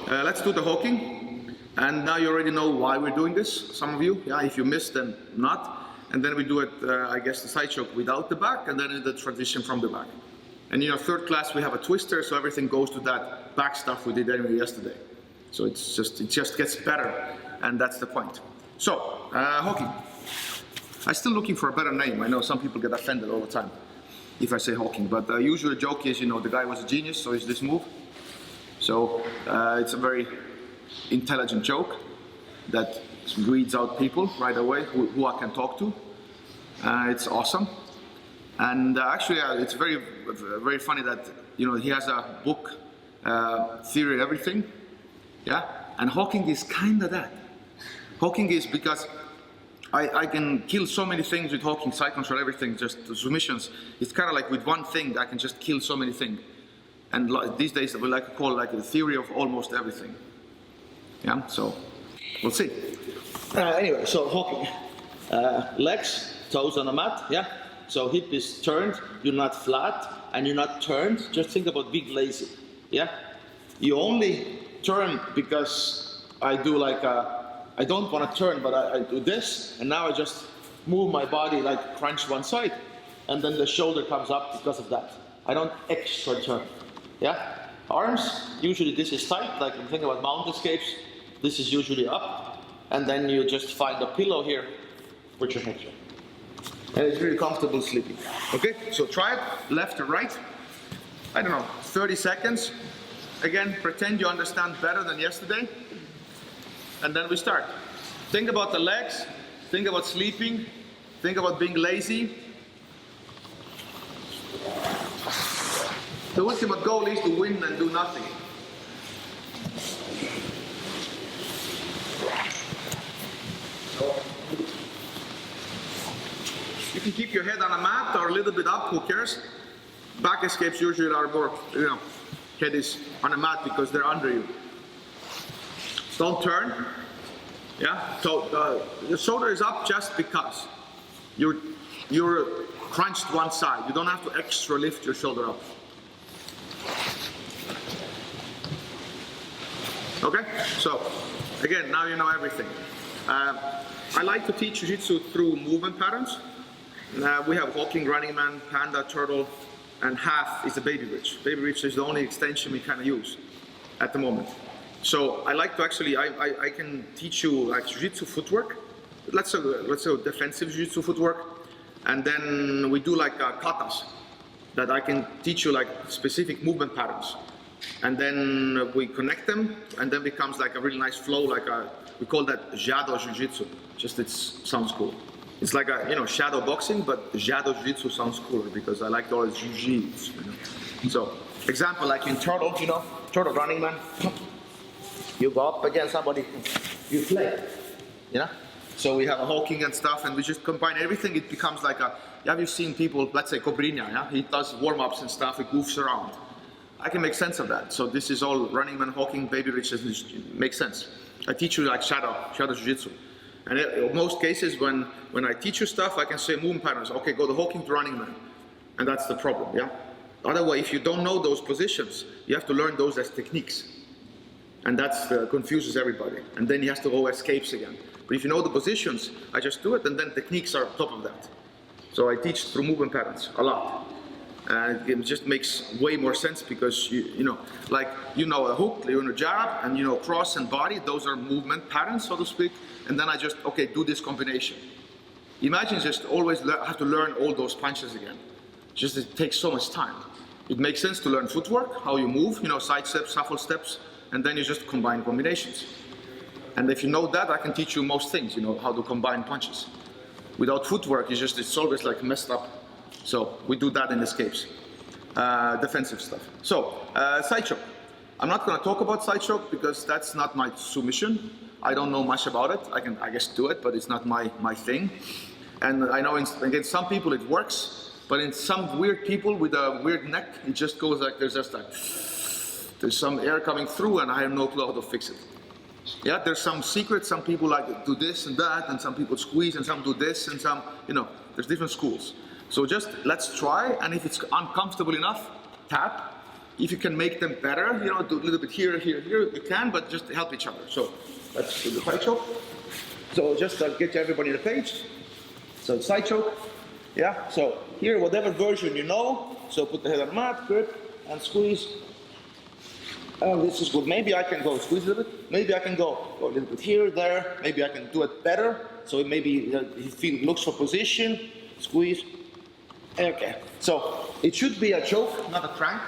let's do the hawking. And now you already know why we're doing this, some of you. Yeah, if you missed, then not. And then we do it, I guess, the side choke without the back, and then the transition from the back. And you know, third class, we have a twister, so everything goes to that back stuff we did anyway yesterday. So it just gets better, and that's the point. So, hawking. I'm still looking for a better name. I know some people get offended all the time if I say hawking, but usually the joke is, you know, the guy was a genius, so it's this move. So it's a very intelligent joke that weeds out people right away who I can talk to. It's awesome. And actually, it's very, very funny that, you know, he has a book, Theory of Everything. Yeah, and hawking is kind of that. Hawking is because I can kill so many things with hawking, side control, everything, just the submissions. It's kind of like with one thing I can just kill so many things. And these days we like to call it like the theory of almost everything. Yeah, so we'll see. Anyway, so hawking. Legs, toes on the mat, yeah? So hip is turned, you're not flat, and you're not turned. Just think about being lazy, yeah? You only turn because I do like I don't want to turn, but I do this, and now I just move my body like crunch one side, and then the shoulder comes up because of that. I don't extra turn, yeah? Arms, usually this is tight, like if you think about mountain escapes, this is usually up, and then you just find a pillow here, put your head here. And it's really comfortable sleeping. Okay, so try it, left to right. I don't know, 30 seconds. Again, pretend you understand better than yesterday. And then we start. Think about the legs, think about sleeping, think about being lazy. The ultimate goal is to win and do nothing. You can keep your head on a mat or a little bit up, who cares? Back escapes usually are more, you know, head is on a mat because they're under you. Don't turn. Yeah, so the shoulder is up just because you're crunched one side. You don't have to extra lift your shoulder up. Okay, so again, now you know everything. I like to teach jiu-jitsu through movement patterns. We have walking, running man, panda, turtle, and half is the baby bridge. Baby bridge is the only extension we kind of use at the moment. So I like to actually, I can teach you like jiu-jitsu footwork. Let's say defensive jiu-jitsu footwork. And then we do like katas that I can teach you like specific movement patterns. And then we connect them, and then becomes like a really nice flow, like we call that Jado Jiu-Jitsu. Just it sounds cool. It's like a, you know, shadow boxing, but Jado Jiu-Jitsu sounds cooler because I like all the jiu-jitsu, you know. So, example, like in turtle, you know, turtle running man. You go up against somebody, you play, you know? So we have a hawking and stuff, and we just combine everything. It becomes like a, have you seen people, let's say Cobrinha, yeah? He does warm-ups and stuff, he goofs around. I can make sense of that. So this is all running man, hawking, baby bridge, makes sense. I teach you like shadow jiu-jitsu. And in most cases, when I teach you stuff, I can say movement patterns. Okay, go to hawking to running man. And that's the problem, yeah? Otherwise, if you don't know those positions, you have to learn those as techniques. And that confuses everybody. And then he has to go escapes again. But if you know the positions, I just do it, and then techniques are on top of that. So I teach through movement patterns a lot. And it just makes way more sense because, you know, like, you know a hook, you know a jab, and you know cross and body, those are movement patterns, so to speak. And then I just, okay, do this combination. Imagine just always have to learn all those punches again. Just it takes so much time. It makes sense to learn footwork, how you move, you know, side steps, shuffle steps, and then you just combine combinations. And if you know that, I can teach you most things, you know, how to combine punches. Without footwork, it's always like messed up. So we do that in escapes, defensive stuff. So side choke. I'm not going to talk about side choke because that's not my submission. I don't know much about it. I can, I guess, do it, but it's not my thing. And I know against some people it works, but in some weird people with a weird neck, it just goes like there's just like there's some air coming through, and I have no clue how to fix it. Yeah, there's some secrets. Some people like do this and that, and some people squeeze, and some do this, and some, you know, there's different schools. So just let's try, and if it's uncomfortable enough, tap. If you can make them better, you know, do a little bit here, here, here, you can, but just help each other. So let's do the side choke. So just get everybody on the page. So side choke, yeah. So here, whatever version you know. So put the head on the mat, grip, and squeeze. Oh, this is good. Maybe I can go squeeze a little bit. Maybe I can go a little bit here, there. Maybe I can do it better. So maybe he looks for position, squeeze. Okay. So it should be a choke, not a crank.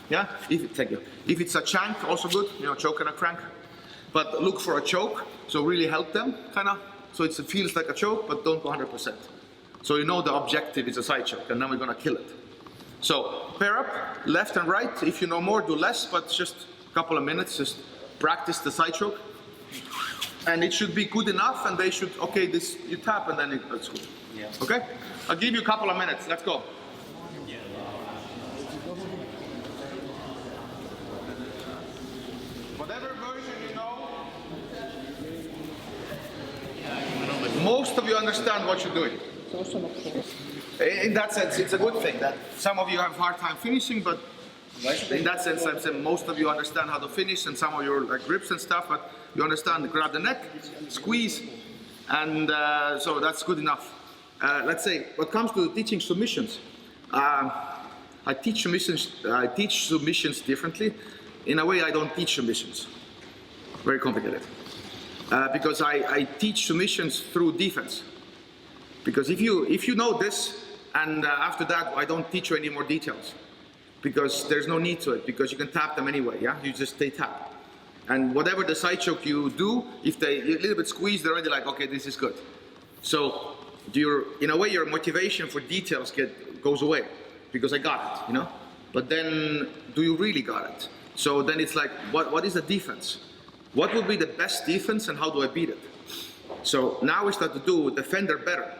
Yeah. Thank you. If it's a shank, also good. You know, choke and a crank. But look for a choke. So really help them, kind of. So it feels like a choke, but don't go 100%. So you know the objective is a side choke, and then we're gonna kill it. So pair up, left and right. If you know more, do less, but just a couple of minutes, just practice the side choke. And it should be good enough, and they should, okay, this, you tap, and then it's good. Yeah. Okay? I'll give you a couple of minutes. Let's go. Whatever version you know, most of you understand what you're doing. In that sense, it's a good thing that some of you have a hard time finishing, but in that sense, I'm saying most of you understand how to finish, and some of you like grips and stuff, but you understand to grab the neck, squeeze, and so that's good enough. Let's say, what comes to teaching submissions, I teach submissions differently. In a way, I don't teach submissions. Very complicated. Because I teach submissions through defense. Because if you know this, and after that, I don't teach you any more details. Because there's no need to it, because you can tap them anyway, yeah? You just stay tapped. And whatever the side choke you do, if they a little bit squeeze, they're already like, okay, this is good. So in a way, your motivation for details goes away, because I got it, you know? But then, do you really got it? So then it's like, what is the defense? What would be the best defense, and how do I beat it? So now we start to do defender better.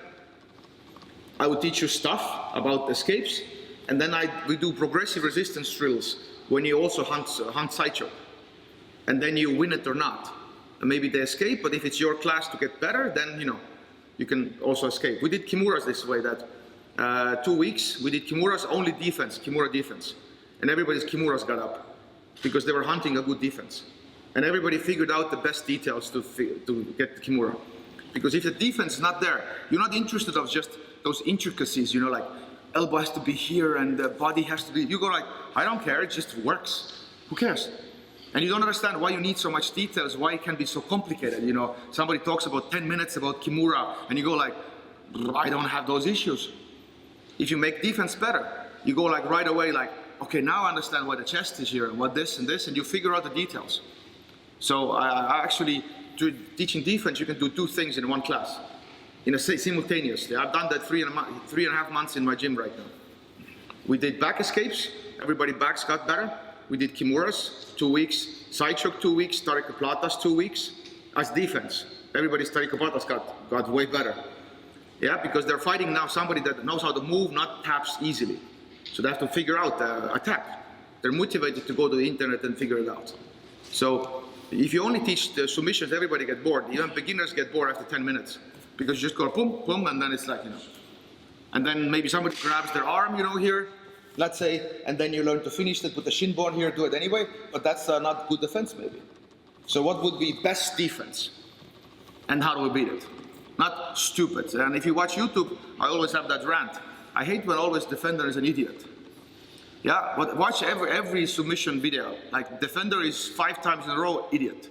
I will teach you stuff about escapes, and then we do progressive resistance drills when you also hunt side choke. And then you win it or not. And maybe they escape, but if it's your class to get better, then you can also escape. We did Kimuras this way, that 2 weeks, we did Kimuras only defense, Kimura defense. And everybody's Kimuras got up, because they were hunting a good defense. And everybody figured out the best details to get the Kimura. Because if the defense is not there, you're not interested of just those intricacies, like elbow has to be here and the body has to be, you go like, I don't care, it just works. Who cares? And you don't understand why you need so much details, why it can be so complicated. Somebody talks about 10 minutes about Kimura, and you go like, I don't have those issues. If you make defense better, you go like right away like, okay, now I understand why the chest is here and what this and this, and you figure out the details. So I actually, teaching defense, you can do 2 things in one class, simultaneously. I've done that 3.5 months in my gym right now. We did back escapes, everybody backs got better. We did Kimuras, 2 weeks, side choke 2 weeks, Tarikaplatas 2 weeks, as defense. Everybody's Tarikaplatas got way better. Yeah, because they're fighting now somebody that knows how to move, not taps easily. So they have to figure out the attack. They're motivated to go to the internet and figure it out. So if you only teach the submissions, everybody get bored. Even beginners get bored after 10 minutes. Because you just go boom, boom, and then it's like, And then maybe somebody grabs their arm, here, let's say, and then you learn to finish it with the shin bone here, do it anyway, but that's not good defense maybe. So what would be best defense? And how do we beat it? Not stupid. And if you watch YouTube, I always have that rant. I hate when always defender is an idiot. Yeah, but watch every submission video. Like defender is 5 times in a row, idiot.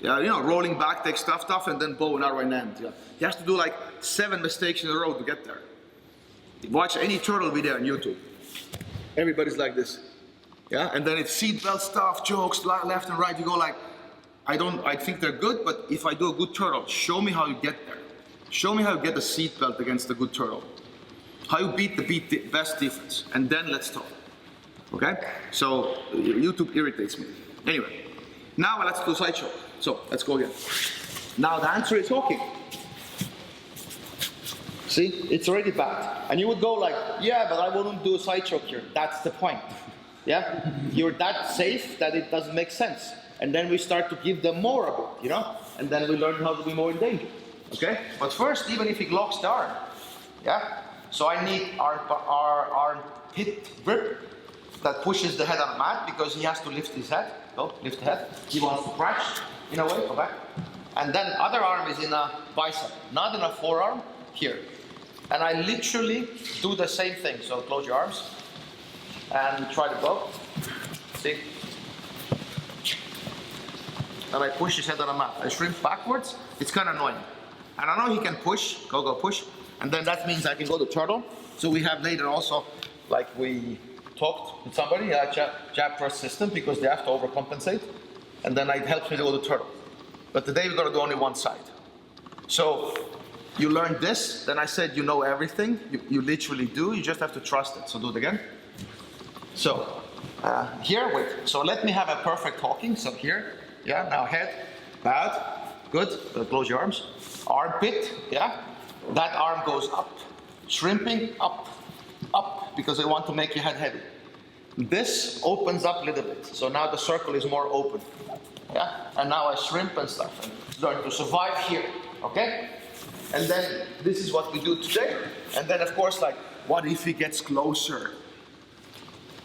Yeah, rolling back, take stuff, and then bow and arrow and end. Yeah. He has to do like 7 mistakes in a row to get there. Watch any turtle video on YouTube. Everybody's like this. Yeah, and then it's seatbelt stuff, jokes, left and right. You go like, I think they're good, but if I do a good turtle, show me how you get there. Show me how you get the seatbelt against a good turtle. How you beat the best defense, and then let's talk. Okay? So YouTube irritates me. Anyway, now let's do side choke. So let's go again. Now the answer is hooking. See, it's already bad. And you would go like, yeah, but I wouldn't do a side choke here. That's the point. Yeah? You're that safe that it doesn't make sense. And then we start to give them more of it, And then we learn how to be more in danger. Okay? But first, even if he locks the arm, yeah? So I need our arm hip grip. that pushes the head on the mat because he has to lift his head. Go, lift the head. He wants to crash in a way, go back. And then other arm is in a bicep, not in a forearm, here. And I literally do the same thing. So close your arms and try to go. See? And I push his head on the mat. I shrimp backwards. It's kind of annoying. And I know he can push, go, push. And then that means I can go to turtle. So we have later also, like we talked with somebody, jab press system, because they have to overcompensate. And then it helps me to go to turtle. But today we're going to do only one side. So you learn this, then I said you know everything. You literally do, you just have to trust it. So do it again. So here, wait. So let me have a perfect talking. So here, yeah, now head, bowed, good. Close your arms. Armpit, yeah. That arm goes up. Shrimping, up, up, because I want to make your head heavy. This opens up a little bit. So now the circle is more open. Yeah, and now I shrimp and stuff and learn to survive here, okay? And then this is what we do today. And then of course, like, what if he gets closer?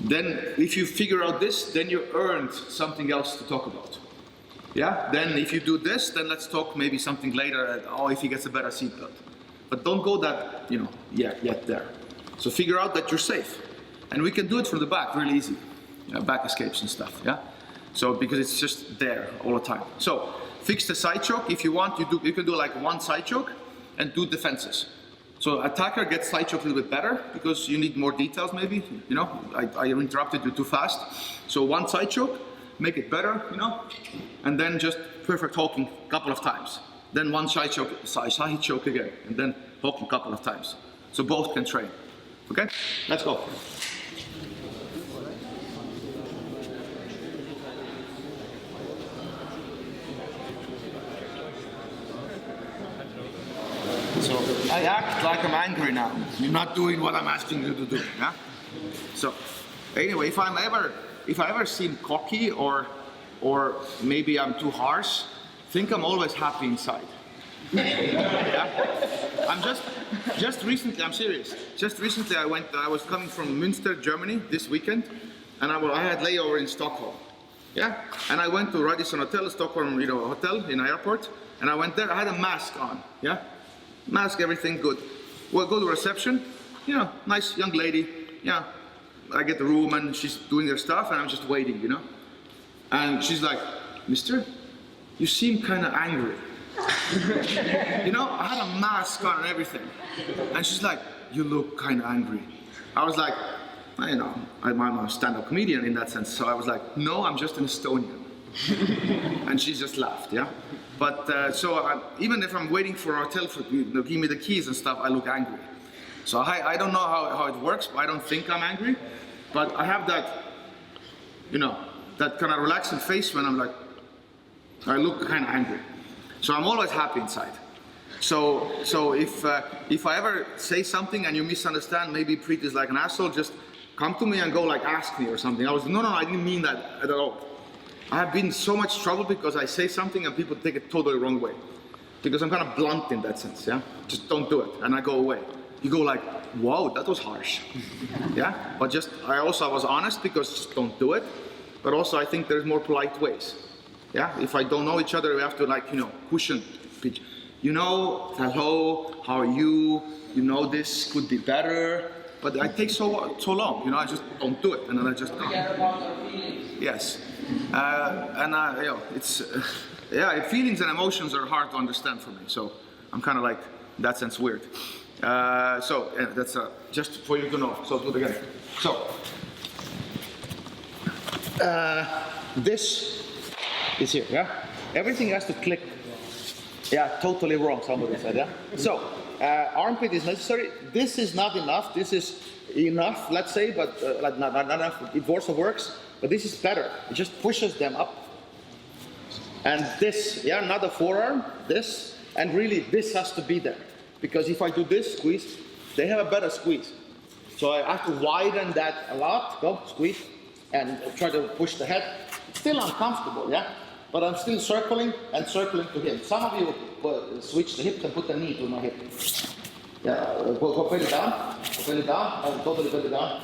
Then if you figure out this, then you earned something else to talk about. Yeah, then if you do this, then let's talk maybe something later, if he gets a better seatbelt. But don't go that, yet there. So figure out that you're safe. And we can do it from the back, really easy. Back escapes and stuff, yeah? So, because it's just there all the time. So, fix the side choke. If you want, you can do like one side choke and do defenses. So, attacker gets side choke a little bit better because you need more details maybe, I interrupted you too fast. So, one side choke, make it better, and then just perfect hooking a couple of times. Then one side choke again, and then hooking a couple of times. So, both can train. Okay? Let's go. So I act like I'm angry now. You're not doing what I'm asking you to do. Yeah. So anyway, if I ever seem cocky or maybe I'm too harsh, think I'm always happy inside. Yeah. I'm just recently. I'm serious. Just recently, I was coming from Münster, Germany this weekend, and I had layover in Stockholm. Yeah. And I went to Radisson Hotel, Stockholm, hotel in airport, and I went there. I had a mask on. Yeah. Mask, everything good. Well, go to reception, nice young lady, yeah. I get the room and she's doing her stuff and I'm just waiting, And she's like, "Mister, you seem kind of angry." I had a mask on and everything. And she's like, "You look kind of angry." I was like, I'm a stand-up comedian in that sense. So I was like, "No, I'm just an Estonian." And she just laughed, yeah. But even if I'm waiting for a hotel to give me the keys and stuff, I look angry. So I don't know how it works. I don't think I'm angry, but I have that, that kind of relaxing face when I'm like, I look kind of angry. So I'm always happy inside. So if I ever say something and you misunderstand, maybe Priit is like an asshole, just come to me and go like ask me or something. No, I didn't mean that at all. I have been in so much trouble because I say something and people take it totally wrong way. Because I'm kind of blunt in that sense, yeah? Just don't do it, and I go away. You go like, whoa, that was harsh. Yeah? But I was honest because just don't do it. But also I think there's more polite ways. Yeah? If I don't know each other, we have to cushion pitch. Hello, how are you? This could be better. But it takes so long, I just don't do it, and then I just go. Yes. Feelings and emotions are hard to understand for me, so I'm kind of like, in that sense, weird. That's just for you to know. So do it again. So this is here, yeah? Everything has to click. Yeah, totally wrong, somebody said, yeah? So, armpit is necessary. This is not enough. This is enough, let's say, but not enough. It also works. But this is better. It just pushes them up. And this, yeah, not the forearm, this, and really this has to be there. Because if I do this, squeeze, they have a better squeeze. So I have to widen that a lot, go, squeeze, and try to push the head. It's still uncomfortable, yeah? But I'm still circling and circling to him. Some of you will switch the hips and put the knee to my hip. Yeah, go put it down, and totally put it down.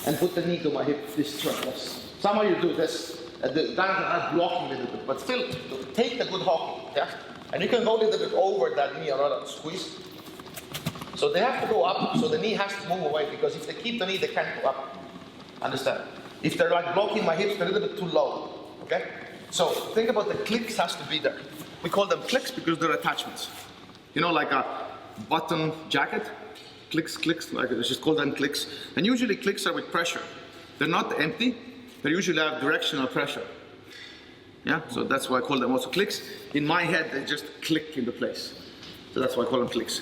and put the knee to my hip, this turn, yes. Some of you do this, the guys are blocking a little bit, but still, take the good hockey, yeah? And you can go a little bit over that knee or not, squeeze. So they have to go up, so the knee has to move away, because if they keep the knee, they can't go up. Understand? If they're like blocking my hips, they're a little bit too low, okay? So think about the clicks has to be there. We call them clicks because they're attachments. You know, like a button jacket, clicks, like let's just call them clicks. And usually clicks are with pressure. They're not empty, they usually have directional pressure. Yeah, so that's why I call them also clicks. In my head, they just click into place. So that's why I call them clicks.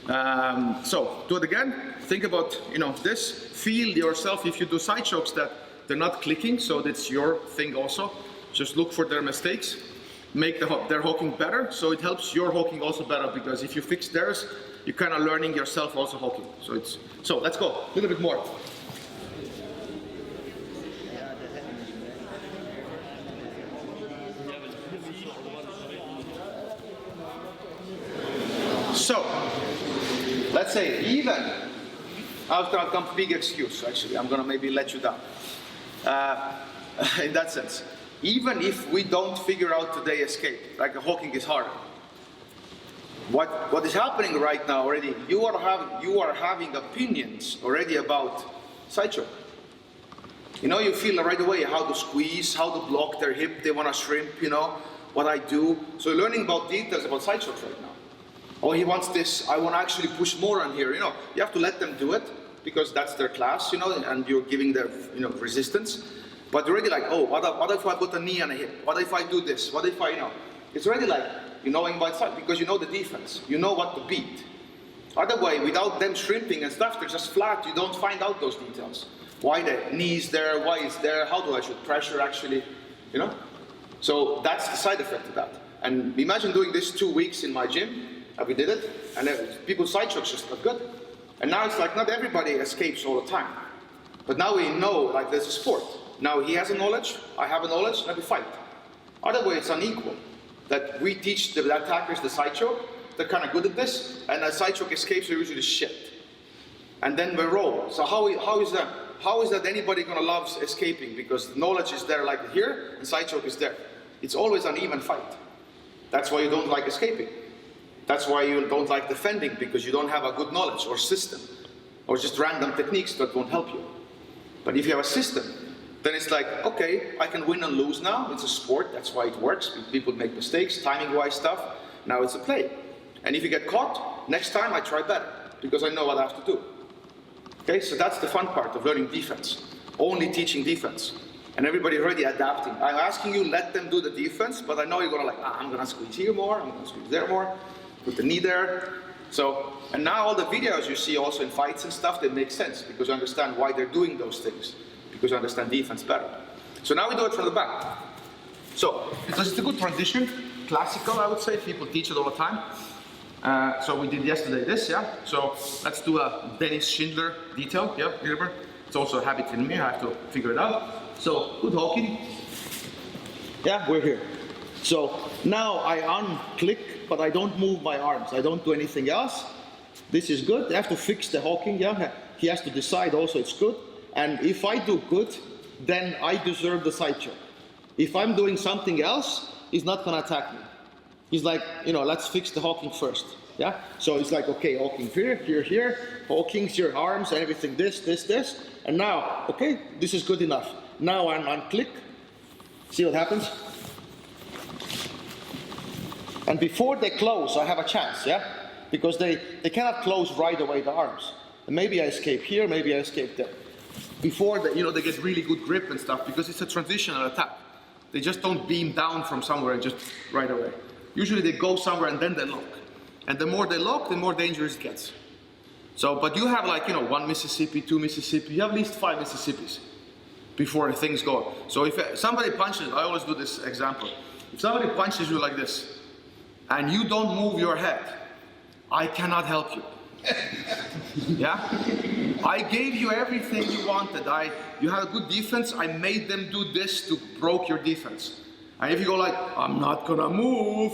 So do it again. Think about, you know, this. Feel yourself if you do side chokes that they're not clicking, so that's your thing also. Just look for their mistakes. Make their hooking better, so it helps your hooking also better, because if you fix theirs, you're kind of learning yourself also hooking. So let's go a little bit more. So let's say even I was gonna come big excuse actually. I'm gonna maybe let you down in that sense. Even if we don't figure out today escape, like hooking is hard. What is happening right now already? You are having opinions already about side choke. You know, you feel right away how to squeeze, how to block their hip. They want to shrimp. You know what I do. So you're learning about details about side chokes right now. Oh, he wants this. I want to actually push more on here. You know, you have to let them do it because that's their class. You know, and you're giving them, you know, resistance. But you're already like, oh, what if I put a knee on a hip? What if I do this? What if I, you know? It's already like, you're knowing about side because you know the defense. You know what to beat. Otherwise, without them shrimping and stuff, they're just flat. You don't find out those details. Why the knee's there? Why it's there? How do I shoot pressure actually? You know? So that's the side effect of that. And imagine doing this 2 weeks in my gym. And we did it. And people's side chokes just got good. And now it's like not everybody escapes all the time. But now we know, like, there's a sport. Now he has a knowledge, I have a knowledge, and we fight. Otherwise, it's unequal. That we teach the attackers the side choke, they're kind of good at this, and the side choke escapes are usually shit. And then we roll. So how is that? How is that anybody gonna love escaping? Because knowledge is there like here, and side choke is there. It's always an even fight. That's why you don't like escaping. That's why you don't like defending, because you don't have a good knowledge or system, or just random techniques that won't help you. But if you have a system, then it's like, okay, I can win and lose now. It's a sport, that's why it works. People make mistakes, timing-wise stuff. Now it's a play. And if you get caught, next time I try better, because I know what I have to do. Okay, so that's the fun part of learning defense. Only teaching defense. And everybody already adapting. I'm asking you, let them do the defense, but I know you're gonna like, I'm gonna squeeze here more, I'm gonna squeeze there more, put the knee there. So, and now all the videos you see also in fights and stuff, they make sense, because you understand why they're doing those things. Because you understand defense better. So now we do it from the back. So, because it's a good transition, classical I would say, people teach it all the time. So we did yesterday this, yeah? So let's do a Dennis Schindler detail, yeah, remember? It's also a habit in me, I have to figure it out. So, good hooking. Yeah, we're here. So now I unclick, but I don't move my arms, I don't do anything else. This is good, I have to fix the hooking, yeah? He has to decide also it's good. And if I do good, then I deserve the side choke. If I'm doing something else, he's not gonna attack me. He's like, you know, let's fix the hooking first. Yeah? So it's like, okay, hooking here, hookings, your arms, and everything, this. And now, okay, this is good enough. Now I'm unclick. See what happens? And before they close, I have a chance, yeah? Because they cannot close right away the arms. And maybe I escape here, maybe I escape there. Before they, you know, they get really good grip and stuff, because it's a transitional attack. They just don't beam down from somewhere and just right away. Usually they go somewhere and then they lock. And the more they lock, the more dangerous it gets. So, but you have like, you know, 1 Mississippi, 2 Mississippi, you have at least 5 Mississippis before things go. So if somebody punches, I always do this example. If somebody punches you like this, and you don't move your head, I cannot help you. Yeah? I gave you everything you wanted. You had a good defense, I made them do this to broke your defense. And if you go like, I'm not gonna move,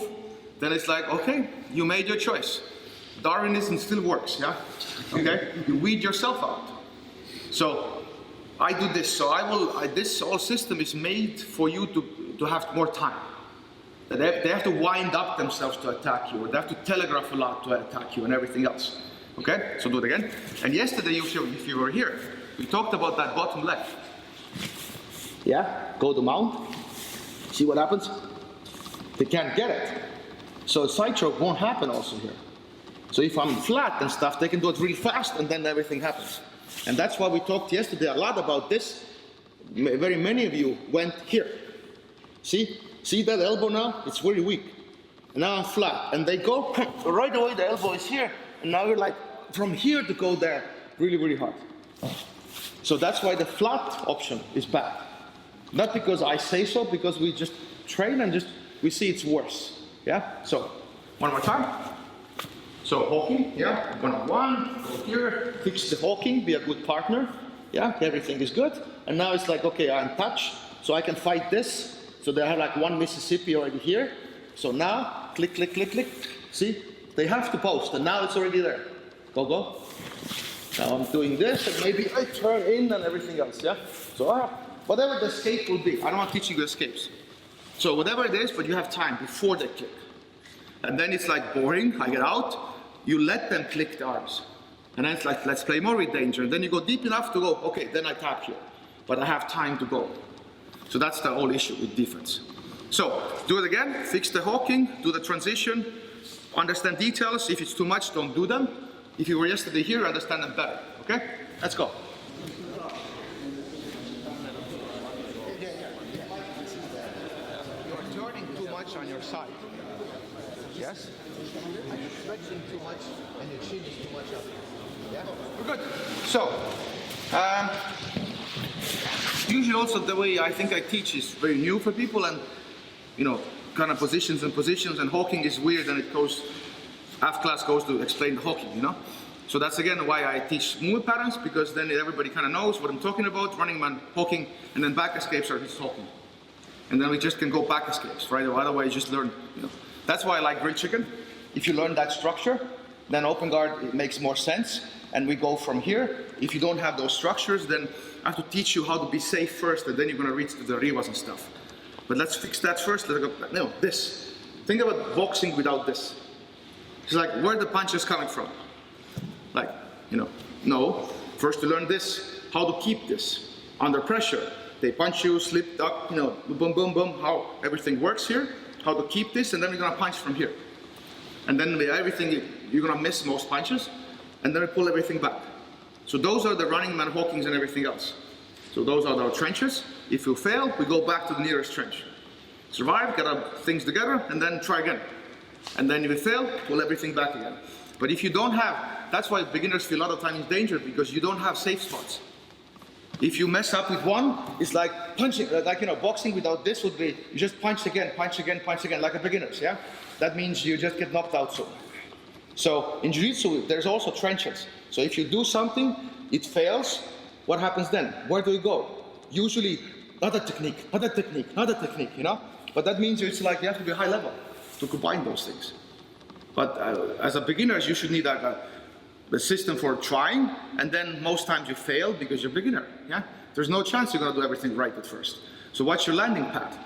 then it's like, okay, you made your choice. Darwinism still works, yeah? Okay? You weed yourself out. So, I do this, so this whole system is made for you to have more time. They have to wind up themselves to attack you, or they have to telegraph a lot to attack you and everything else. Okay, so do it again. And yesterday, if you were here, we talked about that bottom leg. Yeah, go to mount. See what happens? They can't get it. So side choke won't happen also here. So if I'm flat and stuff, they can do it really fast and then everything happens. And that's why we talked yesterday a lot about this. Very many of you went here. See that elbow now? It's very weak. And now I'm flat. And they go, right away the elbow is here. And now you're like, from here to go there, really, really hard. So that's why the flat option is bad. Not because I say so, because we just train and we see it's worse. Yeah? So, one more time. So hawking, yeah, 1-on-1, go here, fix the hawking, be a good partner, yeah, everything is good. And now it's like, okay, I'm touch, so I can fight this. So they have like one Mississippi already here. So now, click, click, click, click. See, they have to post, and now it's already there. Go, go. Now I'm doing this, and maybe I turn in and everything else, yeah? So whatever the escape will be, I don't want to teach you escapes. So whatever it is, but you have time before they click. And then it's like boring, I get out. You let them click the arms. And then it's like, let's play more with danger. And then you go deep enough to go, okay, then I tap here. But I have time to go. So that's the whole issue with defense. So, do it again, fix the hawking, do the transition, understand details. If it's too much, don't do them. If you were yesterday here, understand them better. Okay? Let's go. You're turning too much on your side. Yes? And you're stretching too much, and your chin is too much up. Yeah? We're good. So, usually also the way I think I teach is very new for people, and, kind of positions, and hawking is weird, and it goes, half class goes to explain the hawking, So that's again why I teach movement patterns, because then everybody kind of knows what I'm talking about, running man, hawking, and then back escapes are just hawking. And then we just can go back escapes, right? Or otherwise just learn, That's why I like grilled chicken. If you learn that structure, then open guard, it makes more sense. And we go from here. If you don't have those structures, then I have to teach you how to be safe first, and then you're going to reach to the rivas and stuff. But let's fix that first. Let's go, no, this. Think about boxing without this. It's like, where are the punches coming from? Like, no. First you learn this, how to keep this under pressure. They punch you, slip, duck, boom, boom, boom, how everything works here. How to keep this, and then we're gonna punch from here. And then with everything, you're gonna miss most punches, and then we pull everything back. So those are the running man, hawkings, and everything else. So those are our trenches. If you fail, we go back to the nearest trench. Survive, get our things together, and then try again. And then if you fail, pull everything back again. But if you don't have, that's why beginners feel a lot of time in danger, because you don't have safe spots. If you mess up with one, it's like punching, boxing without this would be, you just punch again, like a beginners, yeah? That means you just get knocked out soon. So in Jiu-Jitsu, there's also trenches. So if you do something, it fails, what happens then? Where do you go? Usually, another technique, But that means it's like you have to be high level to combine those things. But as a beginner, you should need the system for trying, and then most times you fail because you're a beginner, yeah? There's no chance you're gonna do everything right at first. So what's your landing pad?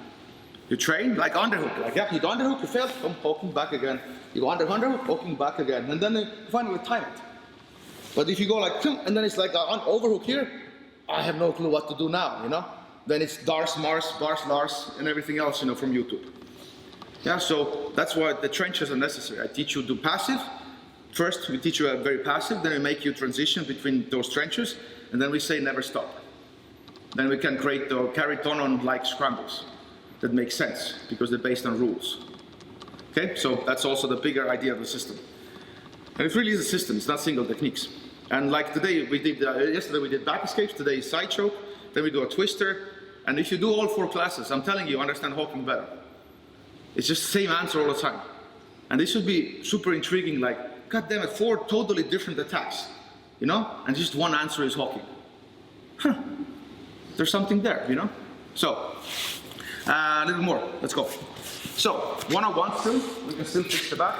You train like underhook, you do underhook, you fail, come poking back again. You go underhook, poking back again, and then you finally time it. But if you go like, and then it's like an overhook here, I have no clue what to do now, Then it's Dars, Mars, Bars, Lars, and everything else, from YouTube. Yeah, so that's why the trenches are necessary. I teach you to do passive. First, we teach you a very passive, then we make you transition between those trenches, and then we say never stop. Then we can create the carry on like scrambles. That makes sense, because they're based on rules. Okay, so that's also the bigger idea of the system. And it really is a system, it's not single techniques. And like today, yesterday we did back escapes, today is side choke, then we do a twister, and if you do all 4 classes, I'm telling you, understand hawking better. It's just the same answer all the time. And this should be super intriguing, like, God damn it, 4 totally different attacks, and just one answer is hawking. There's something there, So, a little more, let's go. So, 1-on-1 still, we can still fix the back.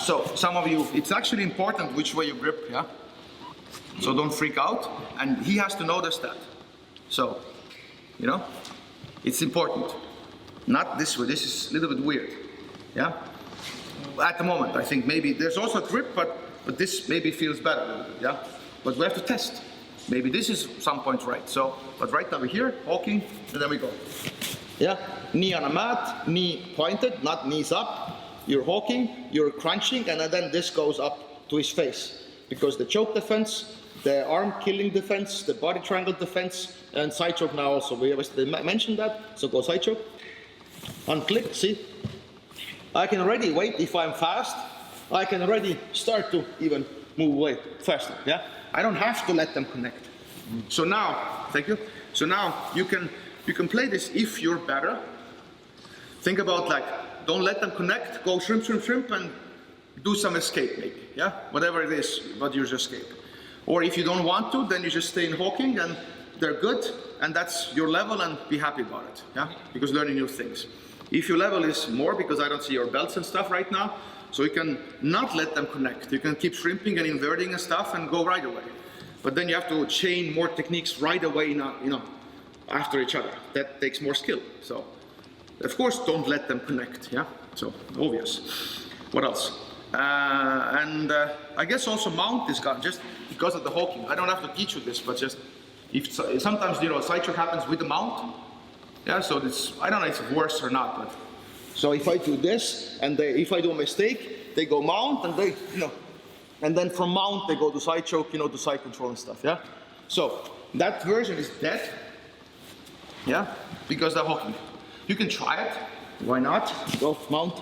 So, some of you, it's actually important which way you grip, yeah? So don't freak out, and he has to notice that. So, you know, it's important. Not this way, this is a little bit weird, yeah? At the moment, I think maybe there's also a grip, but this maybe feels better a little bit, yeah? But we have to test. Maybe this is some point right. So, but right now we're here, walking, and then we go. Yeah, knee on a mat, knee pointed, not knees up. You're hawking, you're crunching, and then this goes up to his face. Because the choke defense, the arm killing defense, the body triangle defense, and side choke now also. We mentioned that, so go side choke. Unclick, see? I can already wait if I'm fast. I can already start to even move away faster, yeah? I don't have to let them connect. So now, thank you. So now you can play this if you're better. Think about like, don't let them connect, go shrimp, shrimp, shrimp, and do some escape maybe, yeah? Whatever it is, but you just escape. Or if you don't want to, then you just stay in hawking and they're good, and that's your level, and be happy about it, yeah? Because learning new things. If your level is more, because I don't see your belts and stuff right now, so you can not let them connect. You can keep shrimping and inverting and stuff and go right away. But then you have to chain more techniques right away, not, you know, after each other. That takes more skill. So, of course, don't let them connect, yeah? So, obvious. What else? I guess also mount is gone, just because of the hawking. I don't have to teach you this, but just, if sometimes, you know, side choke happens with the mount. Yeah, so this, I don't know if it's worse or not, but. So if I do this, and if I do a mistake, they go mount, and they, you know, and then from mount they go to side choke, you know, to side control and stuff, yeah? So, that version is dead, yeah, because they're hawking. You can try it, why not? Go mount.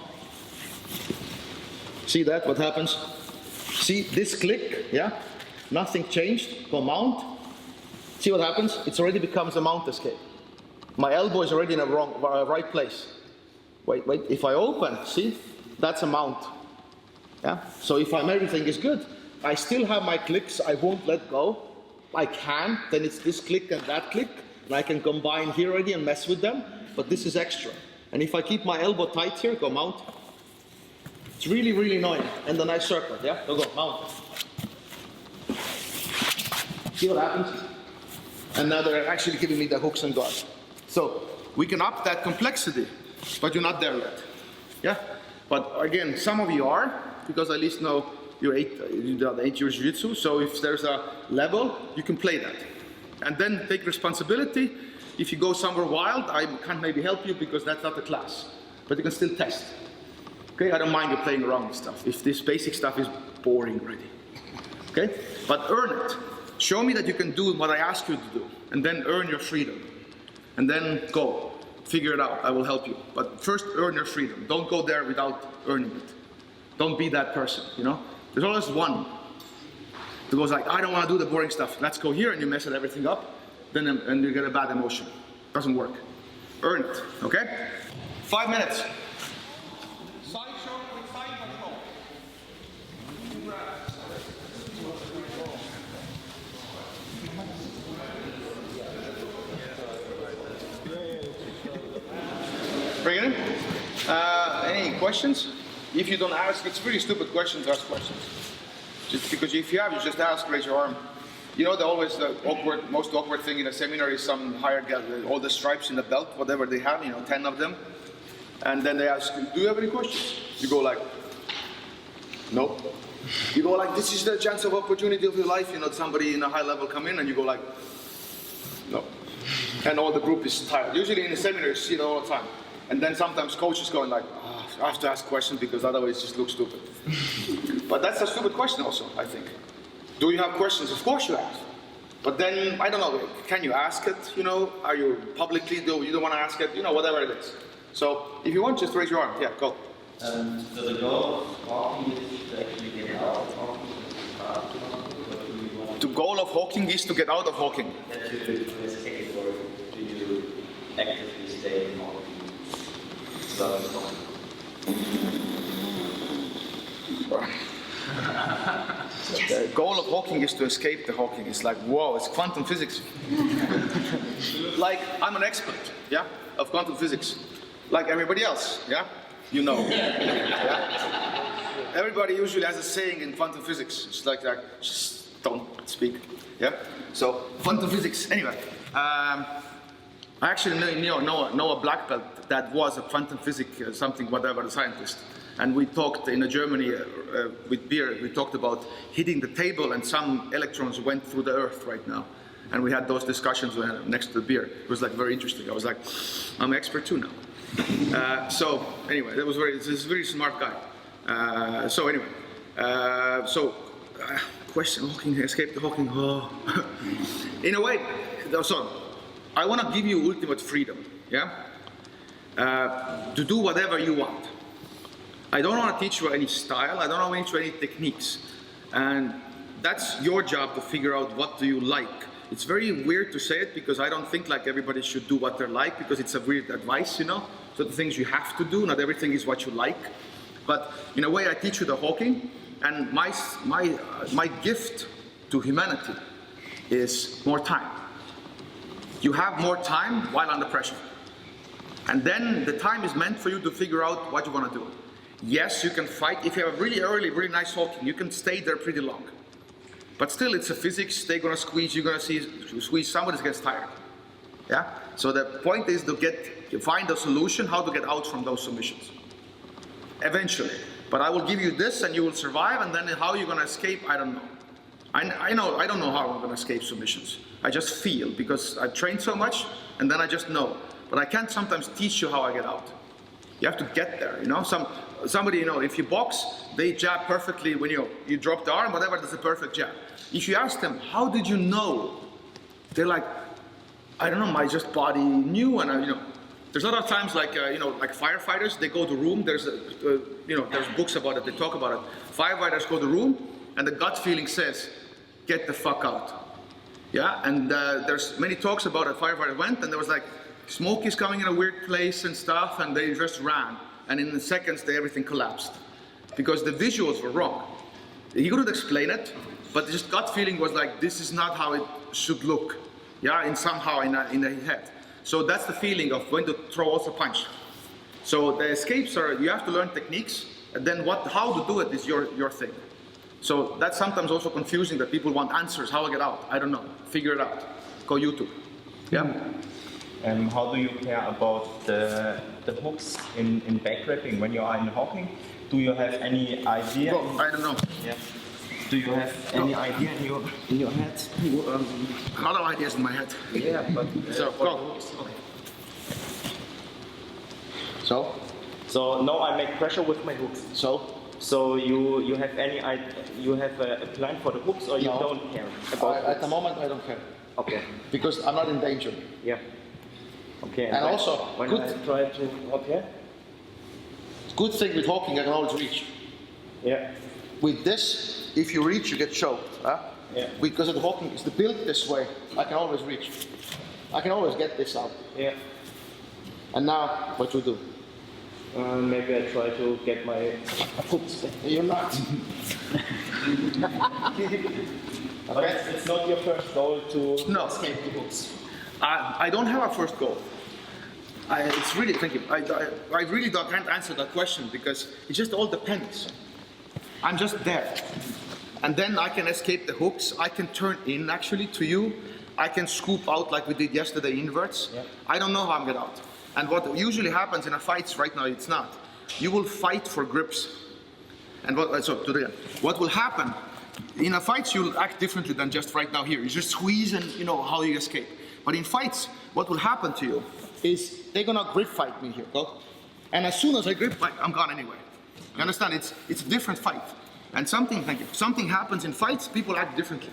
See that, what happens? See this click, yeah? Nothing changed, go mount. See what happens? It already becomes a mount escape. My elbow is already in the right place. Wait, if I open, see? That's a mount. Yeah? So if everything is good, I still have my clicks, I won't let go. I can, then it's this click and that click, and I can combine here already and mess with them, but this is extra. And if I keep my elbow tight here, go mount. It's really, really annoying. And then I circle, yeah? So go, mount. See what happens? And now they're actually giving me the hooks and guards. So we can up that complexity, but you're not there yet. Yeah? But again, some of you are, because I at least know you're 8 years jiu-jitsu, so if there's a level, you can play that. And then take responsibility. If you go somewhere wild, I can't maybe help you because that's not the class. But you can still test. Okay, I don't mind you playing around with stuff, if this basic stuff is boring already. Okay? But earn it. Show me that you can do what I ask you to do, and then earn your freedom. And then go. Figure it out, I will help you. But first, earn your freedom. Don't go there without earning it. Don't be that person, you know? There's always one who goes like, I don't want to do the boring stuff. Let's go here, and you mess everything up, and you get a bad emotion. Doesn't work. Earn it, okay? 5 minutes. Side choke with side control. 2 breaths. Bring it in. Any questions? If you don't ask, it's really stupid questions to ask questions. Just because if you have, you just ask, raise your arm. You know, the most awkward thing in a seminar is some hired guy, all the stripes in the belt, whatever they have, you know, 10 of them. And then they ask, do you have any questions? You go like, nope. You go like, this is the chance of opportunity of your life, you know, somebody in a high level come in, and you go like, no. And all the group is tired. Usually in the seminar, you see it all the time. And then sometimes coaches going like, oh, I have to ask questions because otherwise it just looks stupid. But that's a stupid question also, I think. Do you have questions? Of course you have. But then, I don't know, can you ask it? You know, are you publicly, you don't want to ask it? You know, whatever it is. So, if you want, just raise your arm. Yeah, go. So the goal of walking is to actually get out of walking? The goal of hawking is to get out of hawking. That you escape, or do you actively stay in hawking? The goal of hawking is to escape the hawking. It's like, whoa, it's quantum physics. Like, I'm an expert, yeah, of quantum physics. Like everybody else, yeah? You know. Yeah? Everybody usually has a saying in quantum physics. It's like that, just don't speak. Yeah. So quantum physics. Anyway, I actually know a black belt that was a quantum physics something whatever scientist, and we talked in Germany with beer. We talked about hitting the table, and some electrons went through the earth right now, and we had those discussions next to the beer. It was like very interesting. I was like, I'm an expert too now. So anyway, this is a very smart guy. So anyway, question Hawking, escape the Hawking. Oh. In a way, so I want to give you ultimate freedom, yeah, to do whatever you want. I don't want to teach you any style. I don't want to teach you any techniques, and that's your job to figure out what do you like. It's very weird to say it because I don't think like everybody should do what they like because it's a weird advice, you know. So the things you have to do, not everything is what you like. But in a way, I teach you the Hawking, and my gift to humanity is more time. You have more time while under pressure, and then the time is meant for you to figure out what you want to do. Yes, you can fight. If you have a really early, really nice Hawking, you can stay there pretty long. But still, it's a physics. They're gonna squeeze. You're gonna squeeze. Somebody gets tired. Yeah. So the point is to find a solution how to get out from those submissions. Eventually. But I will give you this, and you will survive. And then how you're gonna escape, I don't know. I don't know how I'm gonna escape submissions. I just feel because I've trained so much, and then I just know. But I can't sometimes teach you how I get out. You have to get there. You know, somebody, you know, if you box, they jab perfectly when you drop the arm, whatever. That's a perfect jab. If you ask them, how did you know? They're like, I don't know. My just body knew, and you know. There's other times like like firefighters, they go to room. There's there's books about it. They talk about it. Firefighters go to room, and the gut feeling says, "Get the fuck out." Yeah, and there's many talks about it. Firefighter went, and there was like smoke is coming in a weird place and stuff, and they just ran, and in the seconds, everything collapsed because the visuals were wrong. He couldn't explain it, but just gut feeling was like, this is not how it should look. Yeah, in somehow in the head. So that's the feeling of when to throw also punch. So the escapes are, you have to learn techniques, and then how to do it is your thing. So that's sometimes also confusing that people want answers, how I get out. I don't know, figure it out. Go YouTube. Yeah. How do you care about the hooks in back grappling when you are in Hawking? Do you have any idea? Well, I don't know. Yeah. Do you have any idea in your head? A lot of ideas in my head. Yeah, but so go. Okay. So now I make pressure with my hooks. So you have any idea? You have a plan for the hooks, or you don't care about? At the moment, I don't care. Okay. Because I'm not in danger. Yeah. Okay. And also, when I try to good thing with Hawking, I can always reach. Yeah. With this, if you reach, you get choked. Huh? Yeah. Because of the Hawking, it's built this way. I can always reach. I can always get this out. Yeah. And now, what you do? Maybe I try to get my hooks back. You're not. But it's not your first goal to escape the hooks. I don't have a first goal. It's really, thank you. I really can't answer that question because it just all depends. I'm just there. And then I can escape the hooks. I can turn in actually to you. I can scoop out like we did yesterday inverts. Yeah. I don't know how I'm get out. And what usually happens in a fight, right now it's not. You will fight for grips. And what will happen, in a fight you'll act differently than just right now here. You just squeeze and you know how you escape. But in fights, what will happen to you is they're gonna grip fight me here, go. And as soon as I grip fight, I'm gone anyway. You understand? It's a different fight. And something happens in fights, people act differently.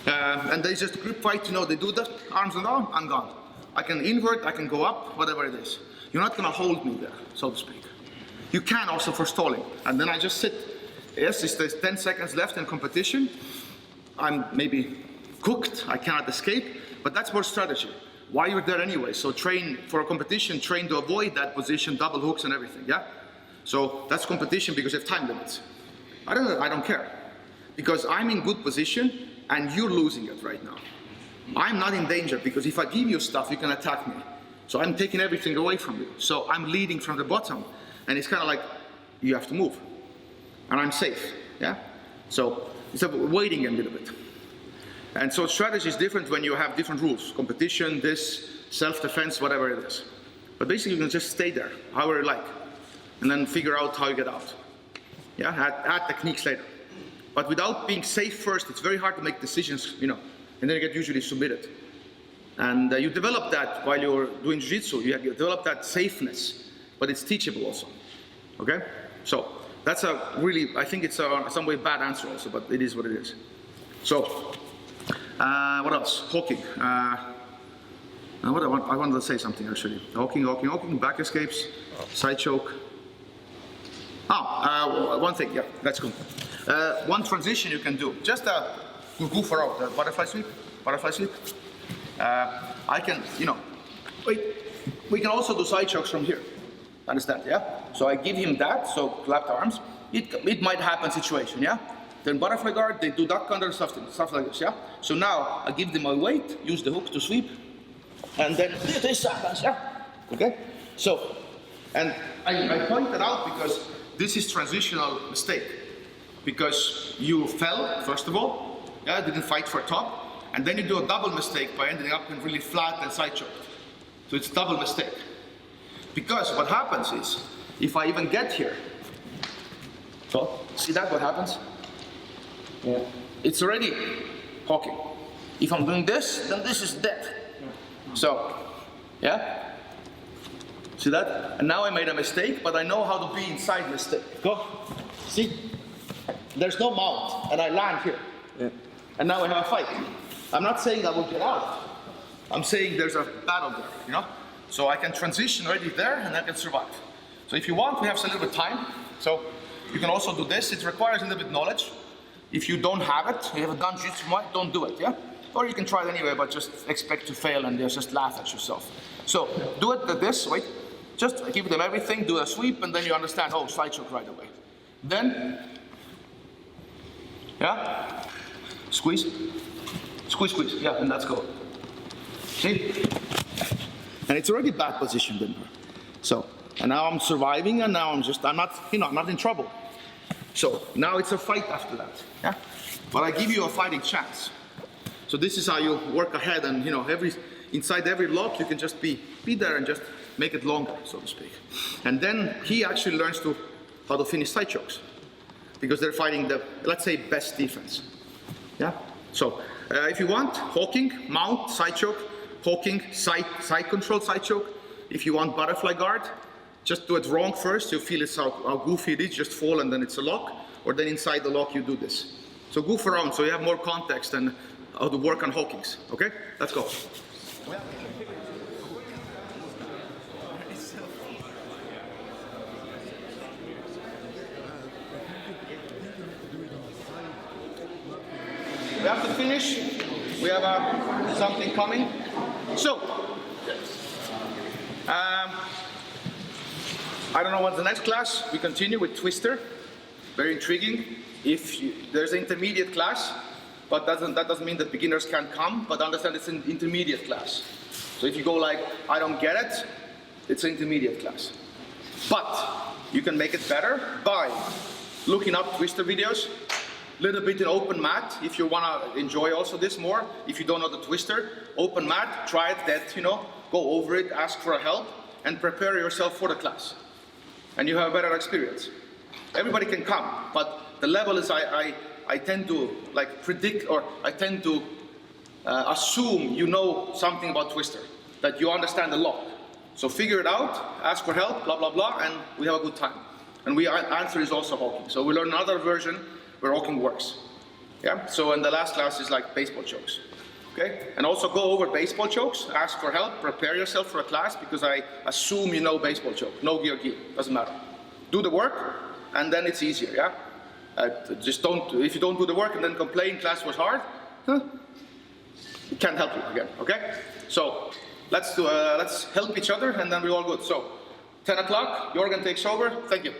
And they just grip fight, you know, they do the arms and arm, I'm gone. I can invert, I can go up, whatever it is. You're not gonna hold me there, so to speak. You can also for stalling. And then I just sit. Yes, there's 10 seconds left in competition. I'm maybe cooked, I cannot escape, but that's more strategy. Why you're there anyway? So train for a competition, train to avoid that position, double hooks and everything, yeah? So that's competition because you have time limits. I don't care. Because I'm in good position and you're losing it right now. I'm not in danger because if I give you stuff, you can attack me. So I'm taking everything away from you. So I'm leading from the bottom. And it's kind of like, you have to move. And I'm safe, yeah? So It's a waiting game a little bit. And so strategy is different when you have different rules. Competition, this, self-defense, whatever it is. But basically you can just stay there, however you like. And then figure out how you get out. Yeah, add techniques later. But without being safe first, it's very hard to make decisions, you know, and then you get usually submitted. And you develop that while you're doing jiu-jitsu. You develop that safeness, but it's teachable also. Okay? So that's a really, I think it's a some way bad answer also, but it is what it is. So what else? Hawking. I wanted to say something actually. Hawking, back escapes, side choke. One thing, yeah, that's good. One transition you can do, just you goof around, butterfly sweep. I can, you know, we can also do side chokes from here. Understand, yeah? So I give him that, so clapped arms. It might happen situation, yeah? Then butterfly guard, they do duck under, stuff like this, yeah? So now I give them my weight, use the hook to sweep, and then this happens, yeah? Okay? So, and I point that out because this is transitional mistake. Because you fell, first of all, yeah, didn't fight for top, and then you do a double mistake by ending up in really flat and side choked. So it's a double mistake. Because what happens is, if I even get here, so see that what happens? Yeah. It's already hawking. If I'm doing this, then this is dead. So, yeah? See that? And now I made a mistake, but I know how to be inside mistake. Go. See? There's no mount, and I land here. Yeah. And now I have a fight. I'm not saying I will get out. I'm saying there's a battle there, you know? So I can transition already there, and I can survive. So if you want, we have a little bit of time. So you can also do this. It requires a little bit of knowledge. If you don't have it, you haven't done jiu-jitsu, don't do it, yeah? Or you can try it anyway, but just expect to fail and just laugh at yourself. So do it this, wait. Just give them everything, do a sweep, and then you understand, oh, side choke right away. Then, yeah, squeeze, yeah, and let's go. See? And it's already bad position, then. So, and now I'm surviving, and now I'm not, you know, I'm not in trouble. So now it's a fight after that, yeah? But I give you a fighting chance. So this is how you work ahead, and you know, inside every lock you can just be there and just make it longer, so to speak. And then he actually learns how to finish side chokes, because they're fighting the, let's say, best defense. Yeah. So if you want hawking, mount, side choke, hawking, side control, side choke. If you want butterfly guard, just do it wrong first. You feel it's how goofy it is, just fall and then it's a lock. Or then inside the lock you do this. So goof around so you have more context and how to work on hawkings. Okay? Let's go. We have to finish. We have something coming. So, I don't know what's the next class. We continue with Twister. Very intriguing. There's an intermediate class, but that doesn't mean that beginners can't come, but understand it's an intermediate class. So if you go like, I don't get it, it's an intermediate class. But you can make it better by looking up Twister videos, little bit in open mat, if you want to enjoy also this more. If you don't know the Twister, open mat, try it, that, you know, go over it, ask for help, and prepare yourself for the class. And you have a better experience. Everybody can come, but the level is I tend to like predict, or I tend to assume you know something about Twister, that you understand the lock. So figure it out, ask for help, blah, blah, blah, and we have a good time. And answer is also hawking. So we learn another version where hawking works. Yeah. So in the last class is like baseball chokes. Okay. And also go over baseball chokes. Ask for help. Prepare yourself for a class because I assume you know baseball choke. No gear, doesn't matter. Do the work, and then it's easier. Yeah. Just don't. If you don't do the work and then complain class was hard, it can't help you again. Okay. So let's help each other, and then we're all good. So 10 o'clock. Jorgen takes over. Thank you.